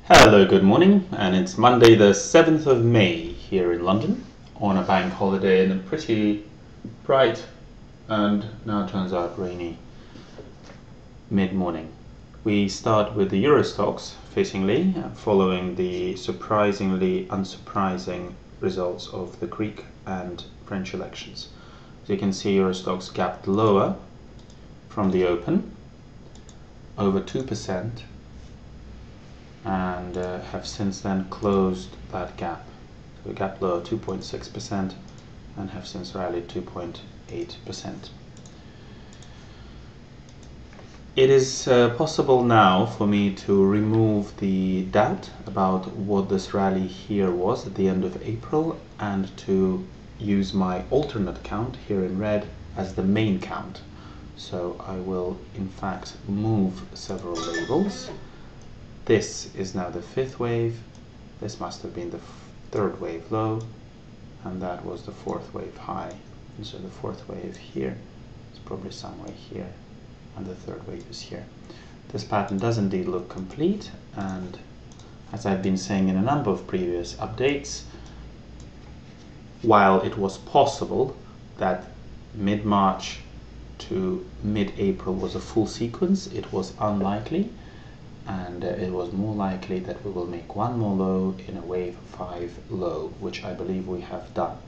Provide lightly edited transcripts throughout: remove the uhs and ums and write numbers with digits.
Hello, good morning, and it's Monday the 7th of May here in London on a bank holiday in a pretty bright and now turns out rainy mid-morning. We start with the EUROSTOXX, fittingly, following the surprisingly unsurprising results of the Greek and French elections. As you can see, EUROSTOXX gapped lower from the open, over 2%, and have since then closed that gap. So the gap low 2.6% and have since rallied 2.8%. It is possible now for me to remove the doubt about what this rally here was at the end of April and to use my alternate count here in red as the main count. So I will in fact move several labels. This is now the fifth wave, this must have been the third wave low, and that was the fourth wave high. And so the fourth wave here is probably somewhere here, and the third wave is here. This pattern does indeed look complete, and as I've been saying in a number of previous updates, while it was possible that mid-March to mid-April was a full sequence, it was unlikely. And it was more likely that we will make one more low in a wave 5 low, which I believe we have done.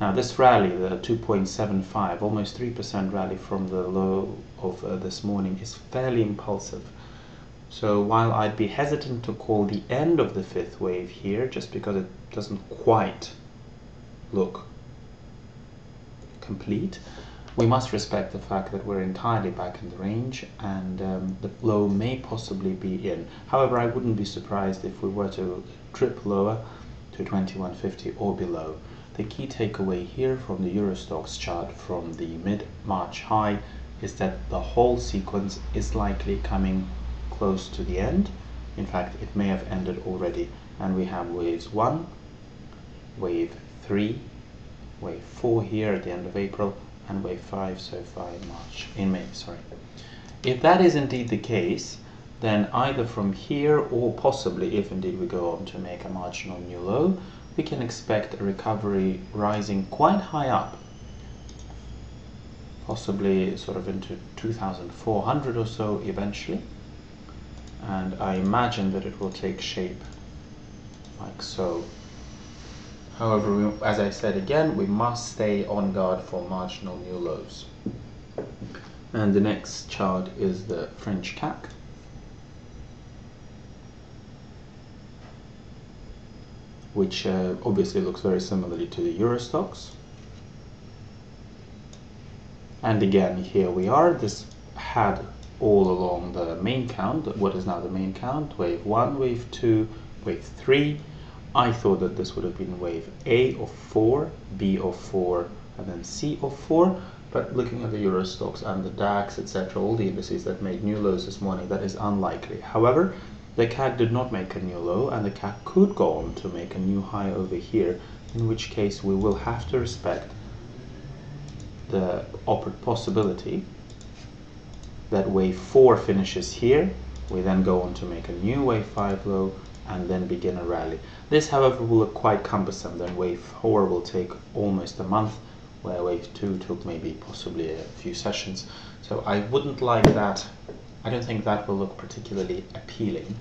Now this rally, the 2.75, almost 3% rally from the low of this morning, is fairly impulsive. So while I'd be hesitant to call the end of the fifth wave here, just because it doesn't quite look complete, we must respect the fact that we're entirely back in the range, and the low may possibly be in. However, I wouldn't be surprised if we were to trip lower to 2150 or below. The key takeaway here from the EUROSTOXX chart from the mid-March high is that the whole sequence is likely coming close to the end. In fact, it may have ended already, and we have waves 1, wave 3, wave 4 here at the end of April, and wave 5 so far in May. If that is indeed the case, then either from here or possibly, if indeed we go on to make a marginal new low, we can expect a recovery rising quite high up, possibly sort of into 2,400 or so eventually, and I imagine that it will take shape like so. However, as I said again, we must stay on guard for marginal new lows. And the next chart is the French CAC, which obviously looks very similarly to the EUROSTOXX. And again, here we are. This had all along the main count, what is now the main count, wave 1, wave 2, wave 3. I thought that this would have been wave A of 4, B of 4, and then C of 4, but looking at the EUROSTOXX and the DAX, etc., all the indices that made new lows this morning, that is unlikely. However, the CAC did not make a new low, and the CAC could go on to make a new high over here, in which case we will have to respect the possibility that wave 4 finishes here, we then go on to make a new wave 5 low, and then begin a rally. This, however, will look quite cumbersome. Then wave 4 will take almost a month, where wave 2 took maybe possibly a few sessions. So I wouldn't like that. I don't think that will look particularly appealing.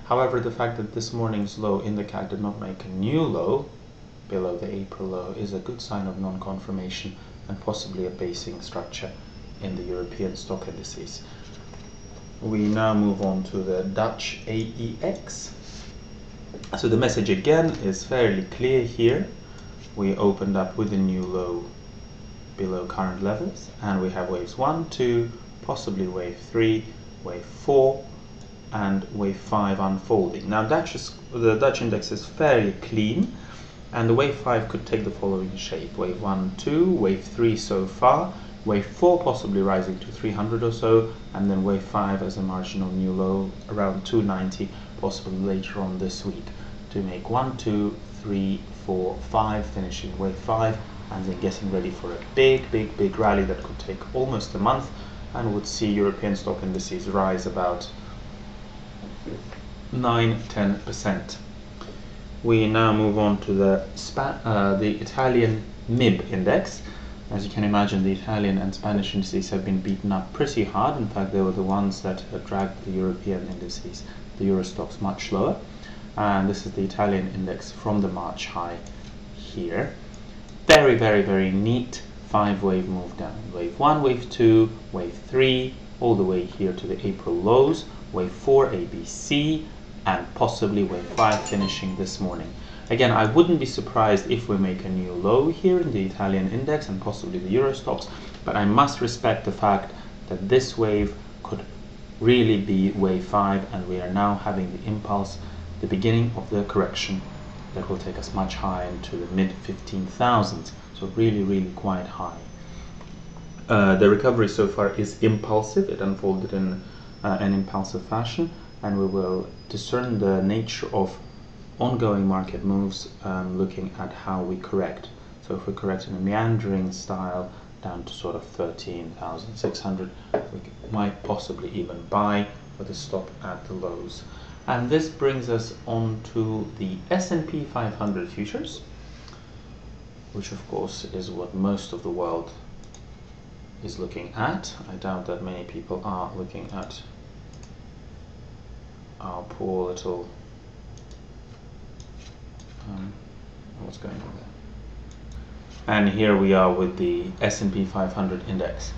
However, the fact that this morning's low in the CAC did not make a new low below the April low is a good sign of non-confirmation and possibly a basing structure in the European stock indices. We now move on to the Dutch AEX. So the message again is fairly clear here. We opened up with a new low below current levels, and we have waves 1, 2, possibly wave 3, wave 4, and wave 5 unfolding. Now the Dutch index is fairly clean, and the wave 5 could take the following shape. Wave 1, 2, wave 3 so far, wave 4 possibly rising to 300 or so, and then wave 5 as a marginal new low around 290, possibly later on this week, to make 1, 2, 3, 4, 5, finishing wave 5, and then getting ready for a big rally that could take almost a month and would see European stock indices rise about 9-10%. We now move on to the Italian MIB index. As you can imagine, the Italian and Spanish indices have been beaten up pretty hard. In fact, they were the ones that dragged the European indices, the EUROSTOXX, much lower. And this is the Italian index from the March high here. Very, very, very neat 5-wave move down. Wave 1, wave 2, wave 3, all the way here to the April lows. Wave 4, ABC, and possibly wave 5 finishing this morning. Again, I wouldn't be surprised if we make a new low here in the Italian index and possibly the EUROSTOXX, but I must respect the fact that this wave could really be wave 5, and we are now having the impulse, the beginning of the correction that will take us much higher into the mid 15,000s, so really, really quite high. The recovery so far is impulsive. It unfolded in an impulsive fashion, and we will discern the nature of ongoing market moves looking at how we correct. So if we correct in a meandering style down to sort of 13,600, we might possibly even buy with a stop at the lows. And this brings us on to the S&P 500 futures, which of course is what most of the world is looking at. I doubt that many people are looking at our poor little what's going on there. And here we are with the S&P 500 index.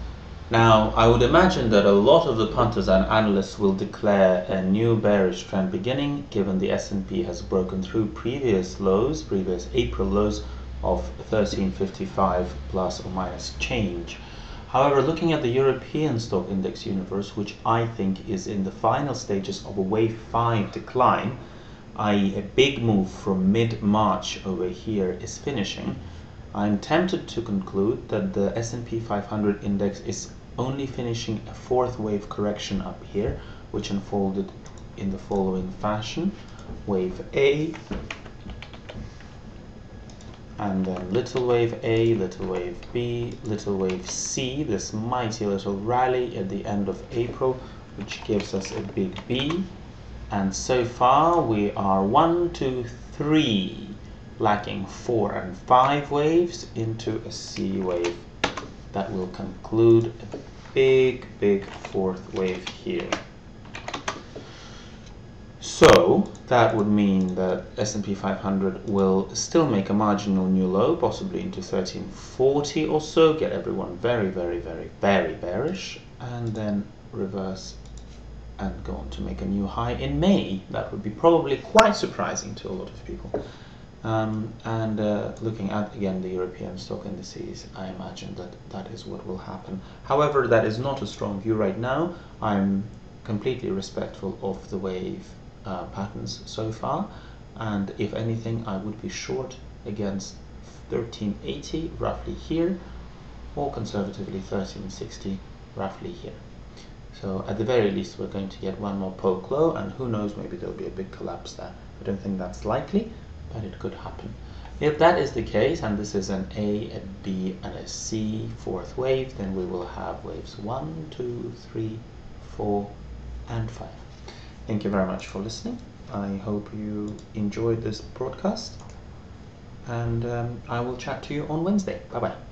Now, I would imagine that a lot of the punters and analysts will declare a new bearish trend beginning, given the S&P has broken through previous April lows of 1355 plus or minus change. However, looking at the European stock index universe, which I think is in the final stages of a wave 5 decline, i.e. a big move from mid-March over here is finishing, I'm tempted to conclude that the S&P 500 index is only finishing a 4th wave correction up here, which unfolded in the following fashion. Wave A, and then little wave A, little wave B, little wave C, this mighty little rally at the end of April, which gives us a big B. And so far we are 1, 2, 3, lacking 4 and 5 waves into a C wave that will conclude a big 4th wave here. So that would mean that S&P 500 will still make a marginal new low, possibly into 1340 or so, get everyone very bearish, and then reverse and go on to make a new high in May. That would be probably quite surprising to a lot of people. Looking at, again, the European stock indices, I imagine that that is what will happen. However, that is not a strong view right now. I'm completely respectful of the wave patterns so far, and if anything, I would be short against 1380 roughly here, or conservatively 1360 roughly here. So at the very least, we're going to get one more poke low, and who knows, maybe there'll be a big collapse there. I don't think that's likely, but it could happen. If that is the case, and this is an A, a B, and a C 4th wave, then we will have waves 1, 2, 3, 4, and 5. Thank you very much for listening. I hope you enjoyed this broadcast, and I will chat to you on Wednesday. Bye-bye.